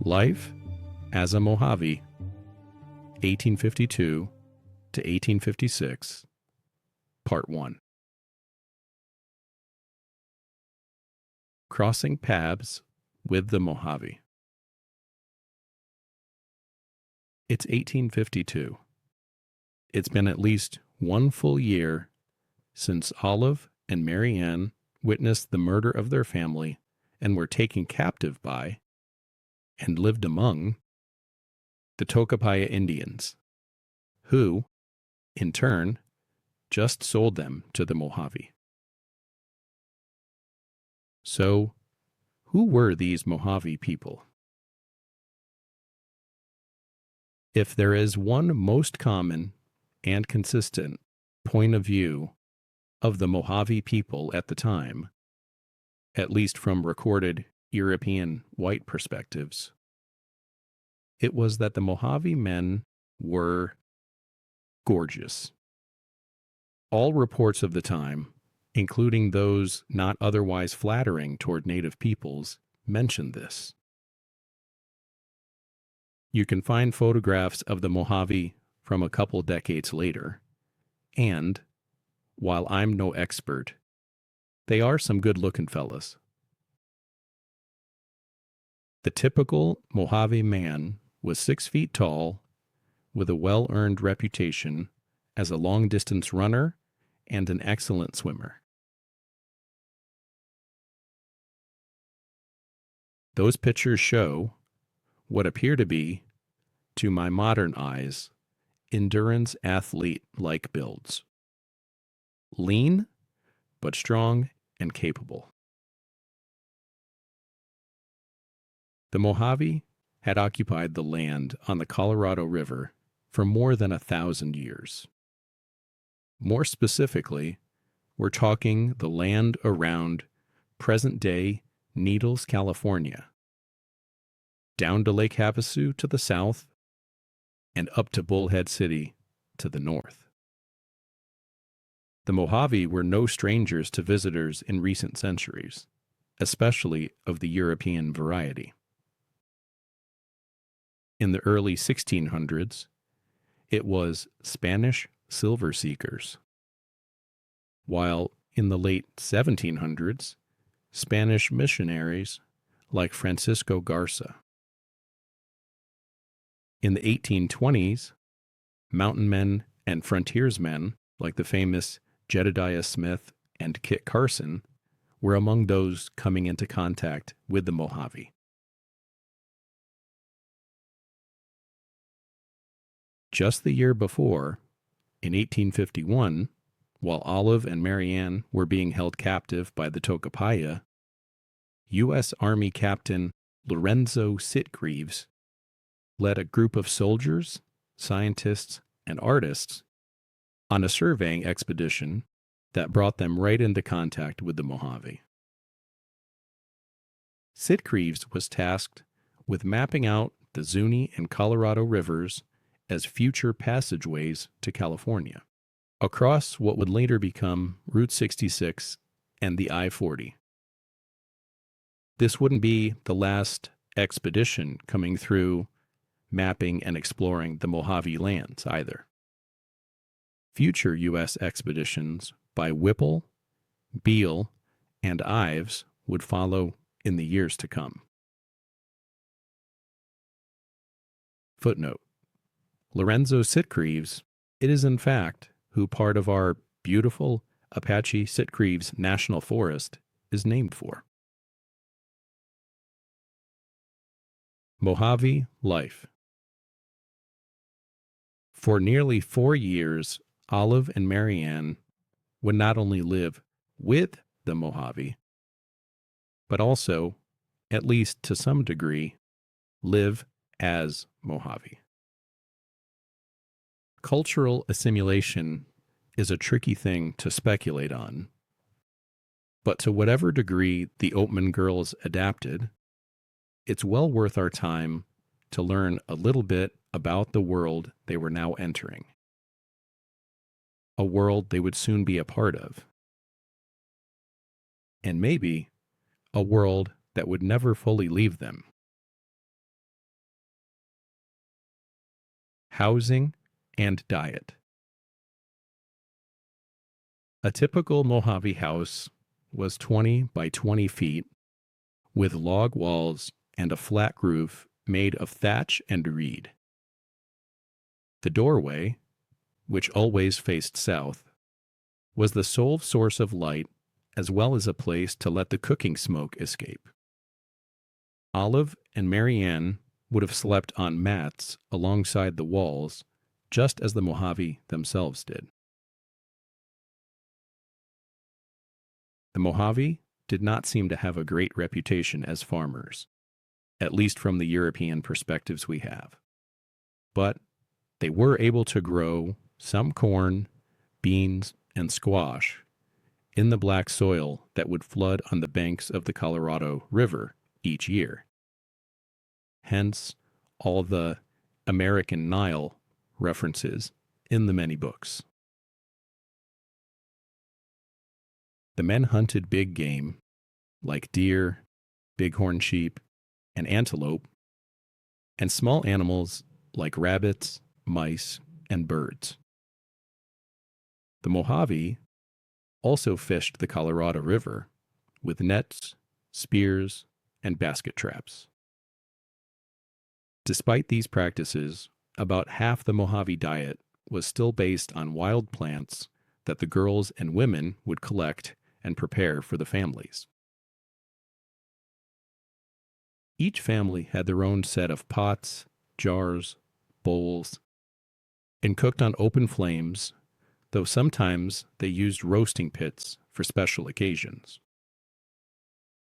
Life as a Mohave, 1852 to 1856, Part 1. Crossing Paths with the Mohave. It's 1852. It's been at least one full year since Olive and Mary Ann witnessed the murder of their family and were taken captive by and lived among the Tolkepaya Indians, who, in turn, just sold them to the Mohave. So, who were these Mohave people? If there is one most common and consistent point of view of the Mohave people at the time, at least from recorded European white perspectives, it was that the Mohave men were gorgeous. All reports of the time, including those not otherwise flattering toward native peoples, mention this. You can find photographs of the Mohave from a couple decades later, and, while I'm no expert, they are some good-looking fellas. The typical Mohave man was 6 feet tall, with a well-earned reputation as a long-distance runner and an excellent swimmer. Those pictures show what appear to be, to my modern eyes, endurance athlete-like builds. Lean, but strong and capable. The Mohave had occupied the land on the Colorado River for more than 1,000 years. More specifically, we're talking the land around present-day Needles, California, down to Lake Havasu to the south, and up to Bullhead City to the north. The Mohave were no strangers to visitors in recent centuries, especially of the European variety. In the early 1600s, it was Spanish silver seekers, while in the late 1700s, Spanish missionaries like Francisco Garza. In the 1820s, mountain men and frontiersmen like the famous Jedediah Smith and Kit Carson were among those coming into contact with the Mohave. Just the year before, in 1851, while Olive and Mary Ann were being held captive by the Tolkepaya, U.S. Army Captain Lorenzo Sitgreaves led a group of soldiers, scientists, and artists on a surveying expedition that brought them right into contact with the Mohave. Sitgreaves was tasked with mapping out the Zuni and Colorado rivers as future passageways to California, across what would later become Route 66 and the I-40. This wouldn't be the last expedition coming through mapping and exploring the Mohave lands either. Future U.S. expeditions by Whipple, Beale, and Ives would follow in the years to come. Footnote: Lorenzo Sitgreaves, it is in fact who part of our beautiful Apache Sitgreaves National Forest is named for. Mohave Life. For nearly 4 years, Olive and Mary Ann would not only live with the Mohave, but also, at least to some degree, live as Mohave. Cultural assimilation is a tricky thing to speculate on, but to whatever degree the Oatman girls adapted, it's well worth our time to learn a little bit about the world they were now entering, a world they would soon be a part of, and maybe a world that would never fully leave them. housing, and diet. A typical Mohave house was 20 by 20 feet with log walls and a flat roof made of thatch and reed. The doorway, which always faced south, was the sole source of light as well as a place to let the cooking smoke escape. Olive and Marianne would have slept on mats alongside the walls, just as the Mohave themselves did. The Mohave did not seem to have a great reputation as farmers, at least from the European perspectives we have. But they were able to grow some corn, beans, and squash in the black soil that would flood on the banks of the Colorado River each year. Hence, all the American Nile references in the many books. The men hunted big game, like deer, bighorn sheep, and antelope, and small animals like rabbits, mice, and birds. The Mohave also fished the Colorado River with nets, spears, and basket traps. Despite these practices, about half the Mohave diet was still based on wild plants that the girls and women would collect and prepare for the families. Each family had their own set of pots, jars, bowls, and cooked on open flames, though sometimes they used roasting pits for special occasions.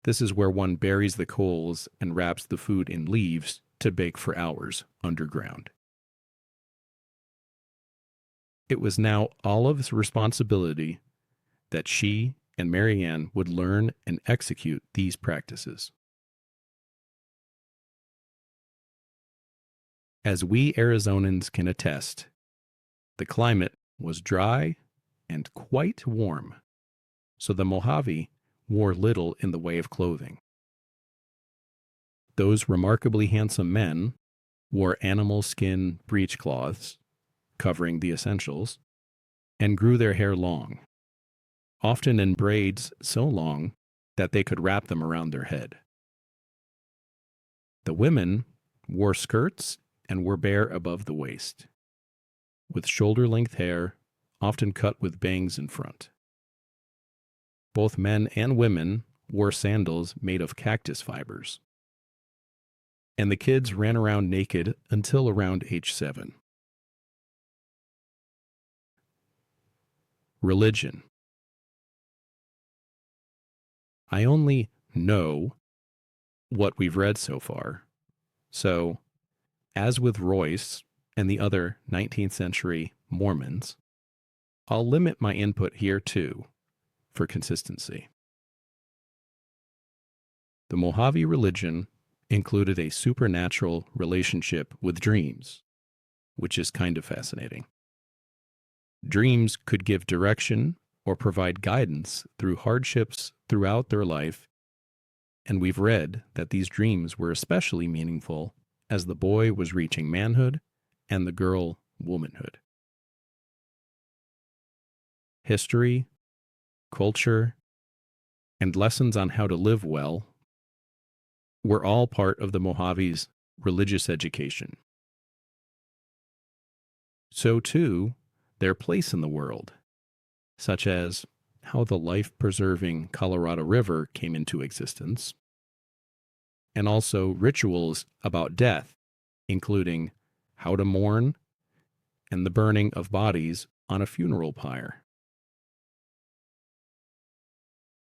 This is where one buries the coals and wraps the food in leaves to bake for hours underground. It was now Olive's responsibility that she and Marianne would learn and execute these practices. As we Arizonans can attest, the climate was dry and quite warm, so the Mohave wore little in the way of clothing. Those remarkably handsome men wore animal skin breechcloths, covering the essentials, and grew their hair long, often in braids so long that they could wrap them around their head. The women wore skirts and were bare above the waist, with shoulder-length hair, often cut with bangs in front. Both men and women wore sandals made of cactus fibers. And the kids ran around naked until around age 7. Religion. I only know what we've read so far, so, as with Royce and the other 19th century Mormons, I'll limit my input here too, for consistency. The Mohave religion included a supernatural relationship with dreams, which is kind of fascinating. Dreams could give direction or provide guidance through hardships throughout their life, and we've read that these dreams were especially meaningful as the boy was reaching manhood and the girl womanhood. History, culture, and lessons on how to live well were all part of the Mohave's religious education. So too, their place in the world, such as how the life-preserving Colorado River came into existence, and also rituals about death, including how to mourn and the burning of bodies on a funeral pyre.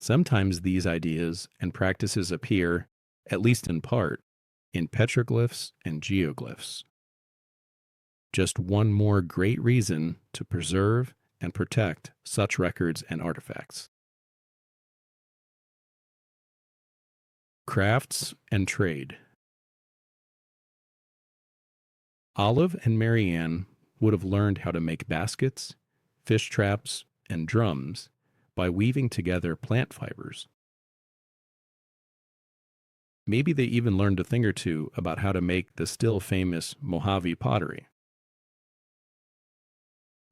Sometimes these ideas and practices appear, at least in part, in petroglyphs and geoglyphs. Just one more great reason to preserve and protect such records and artifacts. Crafts and trade. Olive and Marianne would have learned how to make baskets, fish traps, and drums by weaving together plant fibers. Maybe they even learned a thing or two about how to make the still famous Mohave pottery.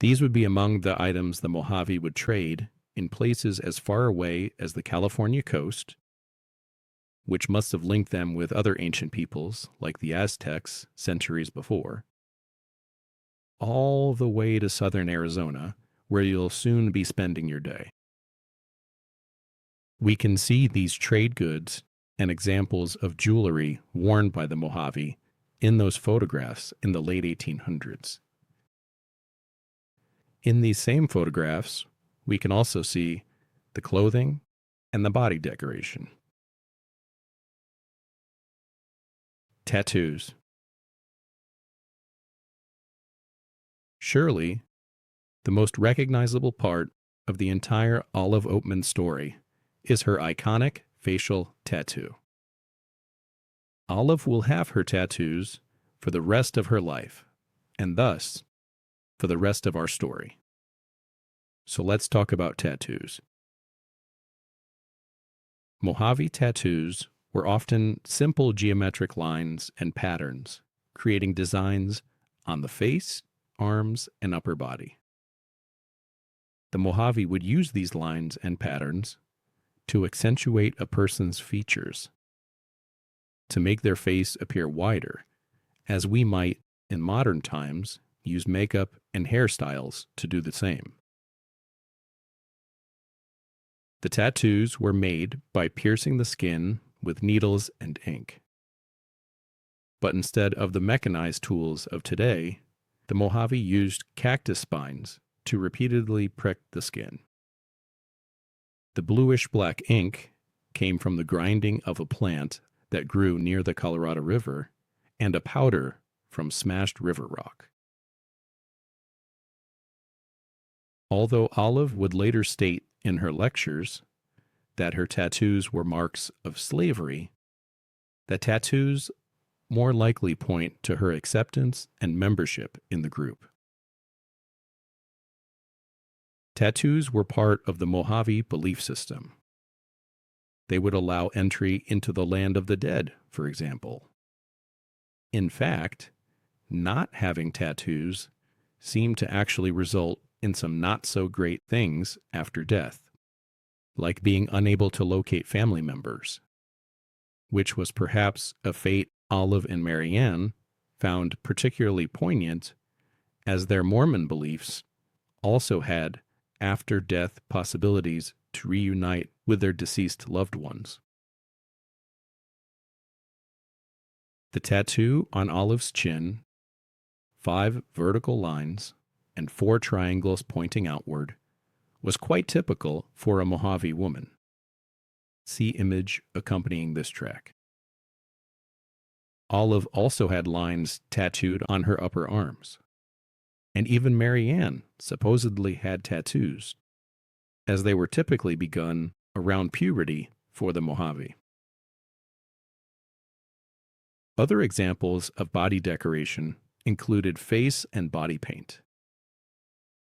These would be among the items the Mojave would trade in places as far away as the California coast, which must have linked them with other ancient peoples like the Aztecs centuries before, all the way to southern Arizona, where you'll soon be spending your day. We can see these trade goods and examples of jewelry worn by the Mohave in those photographs in the late 1800s. In these same photographs, we can also see the clothing and the body decoration. Tattoos. Surely, the most recognizable part of the entire Olive Oatman story is her iconic facial tattoo. Olive will have her tattoos for the rest of her life, and thus, for the rest of our story. So let's talk about tattoos. Mohave tattoos were often simple geometric lines and patterns, creating designs on the face, arms, and upper body. The Mohave would use these lines and patterns to accentuate a person's features, to make their face appear wider, as we might, in modern times, use makeup and hairstyles to do the same. The tattoos were made by piercing the skin with needles and ink. But instead of the mechanized tools of today, the Mohave used cactus spines to repeatedly prick the skin. The bluish-black ink came from the grinding of a plant that grew near the Colorado River and a powder from smashed river rock. Although Olive would later state in her lectures that her tattoos were marks of slavery, the tattoos more likely point to her acceptance and membership in the group. Tattoos were part of the Mohave belief system. They would allow entry into the land of the dead, for example. In fact, not having tattoos seemed to actually result in some not-so-great things after death, like being unable to locate family members, which was perhaps a fate Olive and Marianne found particularly poignant, as their Mormon beliefs also had after-death possibilities to reunite with their deceased loved ones. The tattoo on Olive's chin, 5 vertical lines, and 4 triangles pointing outward, was quite typical for a Mohave woman. See image accompanying this track. Olive also had lines tattooed on her upper arms. And even Marianne supposedly had tattoos, as they were typically begun around puberty for the Mohave. Other examples of body decoration included face and body paint.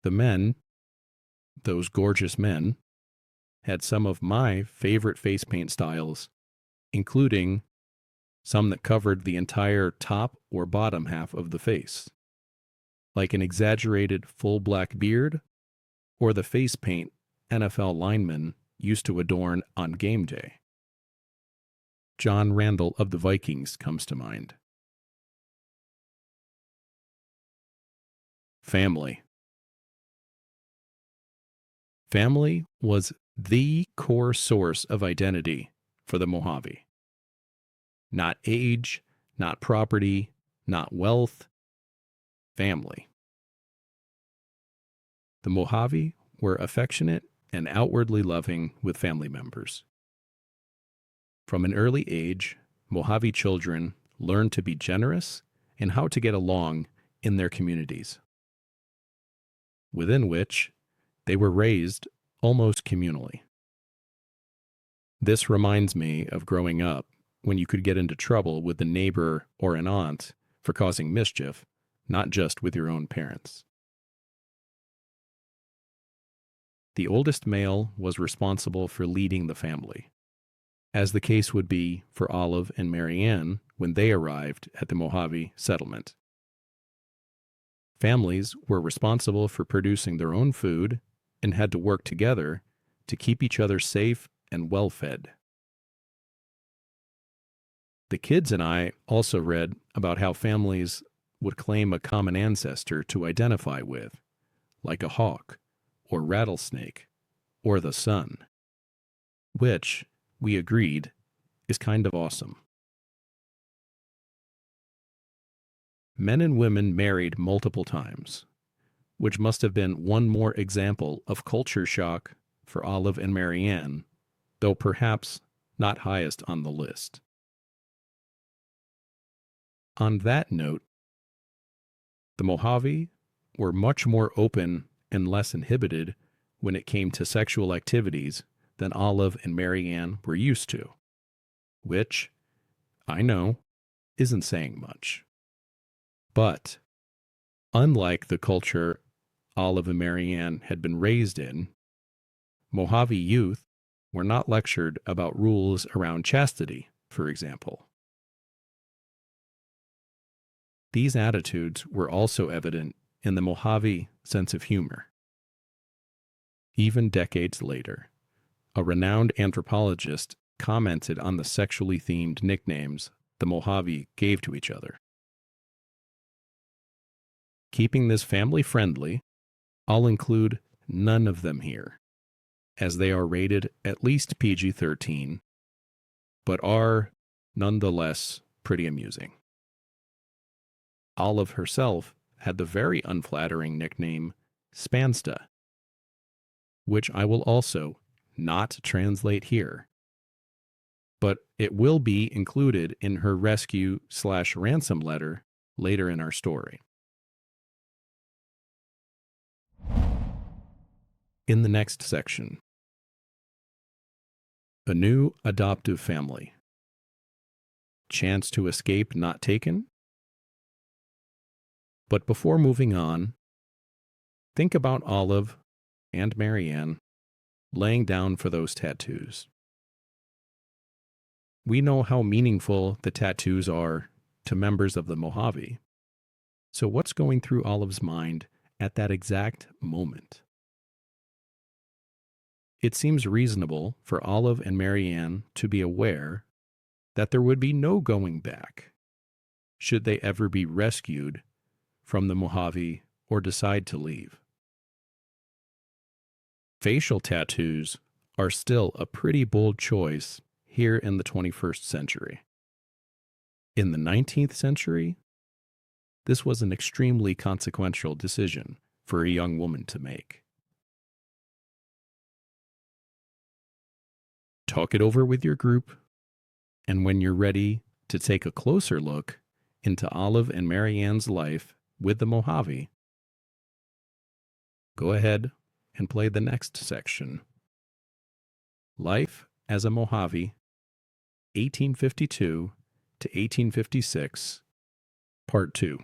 The men, those gorgeous men, had some of my favorite face paint styles, including some that covered the entire top or bottom half of the face, like an exaggerated full black beard or the face paint NFL linemen used to adorn on game day. John Randall of the Vikings comes to mind. Family. Family was the core source of identity for the Mohave. Not age, not property, not wealth, family. The Mohave were affectionate and outwardly loving with family members. From an early age, Mohave children learned to be generous and how to get along in their communities, within which they were raised almost communally. This reminds me of growing up when you could get into trouble with a neighbor or an aunt for causing mischief, not just with your own parents. The oldest male was responsible for leading the family, as the case would be for Olive and Marianne when they arrived at the Mohave settlement. Families were responsible for producing their own food and had to work together to keep each other safe and well fed. The kids and I also read about how families would claim a common ancestor to identify with, like a hawk, or rattlesnake, or the sun, which, we agreed, is kind of awesome. Men and women married multiple times, which must have been one more example of culture shock for Olive and Marianne, though perhaps not highest on the list. On that note, the Mohave were much more open and less inhibited when it came to sexual activities than Olive and Marianne were used to, which, I know, isn't saying much. But, unlike the culture Olive and Marianne had been raised in, Mohave youth were not lectured about rules around chastity, for example. These attitudes were also evident in the Mohave sense of humor. Even decades later, a renowned anthropologist commented on the sexually themed nicknames the Mohave gave to each other. Keeping this family friendly, I'll include none of them here, as they are rated at least PG-13, but are, nonetheless, pretty amusing. Olive herself had the very unflattering nickname Spansta, which I will also not translate here, but it will be included in her rescue/ransom letter later in our story. In the next section, a new adoptive family. Chance to escape not taken? But before moving on, think about Olive and Marianne laying down for those tattoos. We know how meaningful the tattoos are to members of the Mohave. So what's going through Olive's mind at that exact moment? It seems reasonable for Olive and Marianne to be aware that there would be no going back should they ever be rescued from the Mohave or decide to leave. Facial tattoos are still a pretty bold choice here in the 21st century. In the 19th century, this was an extremely consequential decision for a young woman to make. Talk it over with your group, and when you're ready to take a closer look into Olive and Marianne's life with the Mohave, go ahead and play the next section. Life as a Mohave, 1852 to 1856, Part 2.